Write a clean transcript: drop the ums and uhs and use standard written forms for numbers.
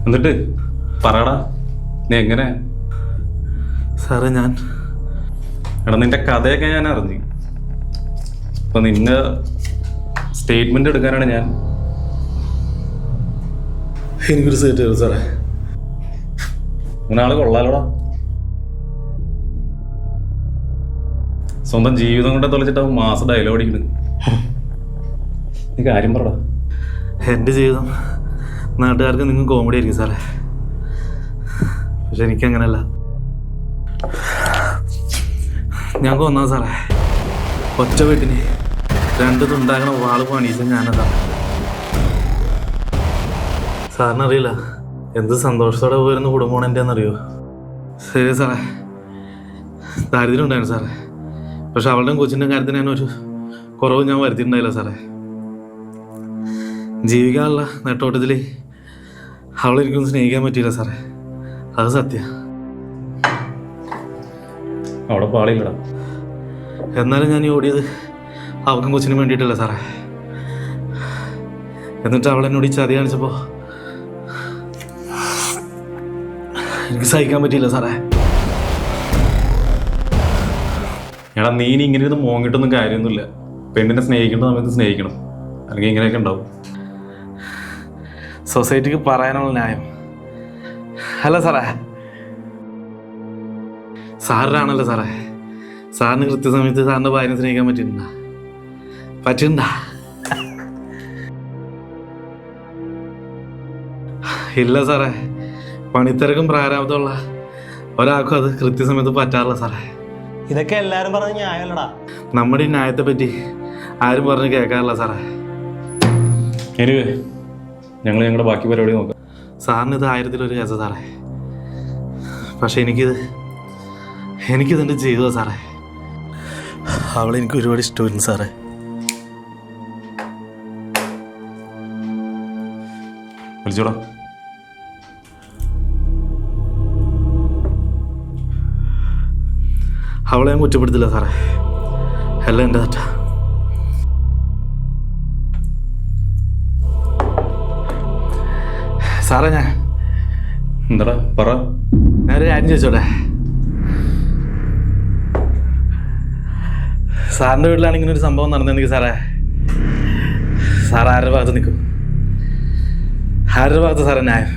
എന്നിട്ട് പറയടാ, നീ എങ്ങനെ? സാറേ എടാ നിന്റെ കഥയൊക്കെ ഞാൻ അറിഞ്ഞു. അപ്പൊ നിന്റെ സ്റ്റേറ്റ്മെന്റ് എടുക്കാനാണ് ഞാൻ. എനിക്കൊരു സീറ്റ് തരും സാറേ. ഇങ്ങനാള് കൊള്ളാലോടാ. സ്വന്തം ജീവിതം കൊണ്ട് തൊലച്ചിട്ടാവും മാസം ഡയലോഗ് അടിക്കുന്നത്. നീ കാര്യം പറടാ. എൻ്റെ ജീവിതം നാട്ടുകാർക്ക് നിങ്ങൾ കോമഡി ആയിരിക്കും സാറേ, പക്ഷെ എനിക്കങ്ങനല്ല. ഞാൻ കൊന്നാ സാറേ, ഒറ്റ വീട്ടിന് 2 തുണ്ടാകണ വാള് പണിയിച്ച ഞാനതാ. സാറിനറിയില്ല എന്ത് സന്തോഷത്തോടെ പോയിരുന്ന കുടുംബമാണ് എൻ്റെ എന്നറിയോ. ശരി സാറേ, ദാരിദ്ര്യം ഉണ്ടായിരുന്നു സാറേ, പക്ഷെ അവളുടെയും കൊച്ചിൻ്റെ കാര്യത്തിന് ഞാനൊരു കുറവ് ഞാൻ വരുത്തിയിട്ടുണ്ടായില്ല സാറേ. ജീവിക്കാനുള്ള നെട്ടോട്ടത്തിൽ അവളെനിക്കൊന്നും സ്നേഹിക്കാൻ പറ്റിയില്ല സാറേ, അത് സത്യം. അവിടെ പാളില്ലടാ. എന്നാലും ഞാൻ ഈ ഓടിയത് അവൾക്കും കൊച്ചിനും വേണ്ടിയിട്ടല്ല സാറേ. എന്നിട്ട് അവളെന്നോട് ഈ ചതി കാണിച്ചപ്പോൾ എനിക്ക് സഹിക്കാൻ പറ്റിയില്ല സാറേ. എടാ, നീ ഇങ്ങനെ ഇത് മോങ്ങിട്ടൊന്നും കാര്യമൊന്നുമില്ല. പെണ്ണിനെ സ്നേഹിക്കേണ്ട സമയത്ത് സ്നേഹിക്കണം, അല്ലെങ്കിൽ ഇങ്ങനെയൊക്കെ ഉണ്ടാവും. സൊസൈറ്റിക്ക് പറയാനുള്ള ന്യായം അല്ല സാറേ, സാറിനാണല്ലോ സാറേ. സാറിന് കൃത്യസമയത്ത് സാറിൻ്റെ ഭാര്യനെ സ്നേഹിക്കാൻ പറ്റിയിട്ടുണ്ടാ? ഇല്ല സാറേ, പണിത്തിരക്കും പ്രാരാബ്ദമുള്ള ഒരാൾക്കും അത് കൃത്യസമയത്ത് പറ്റാറില്ല സാറേ. ഇതൊക്കെ എല്ലാരും പറഞ്ഞ ന്യായമല്ലടാ. നമ്മുടെ ഈ ന്യായത്തെ പറ്റി ആരും പറഞ്ഞ് കേൾക്കാറില്ല സാറേ. എനിവേ, ഞങ്ങളുടെ ബാക്കി പരിപാടി നോക്കാം. സാറിന് ഇത് 1000-1 കേസാ സാറേ, പക്ഷെ എനിക്കിതെൻ്റെ ജീവിതം സാറേ. അവളെനിക്ക് ഒരുപാട് ഇഷ്ടമായിരുന്നു സാറേ. വിളിച്ചോടാ. അവളെ ഞാൻ കുറ്റപ്പെടുത്തില്ല സാറേ, എല്ലാം എൻ്റെ തെറ്റാ. സാറേ എന്താടാ പറ. ഞാനൊരു കാര്യം ചോദിച്ചോട്ടെ? സാറിൻ്റെ വീട്ടിലാണ് ഇങ്ങനെ ഒരു സംഭവം നടന്നെങ്കിൽ സാറേ, സാർ ആരുടെ ഭാഗത്ത് നിൽക്കും? ആരുടെ ഭാഗത്ത് സാറേ ന്യായം?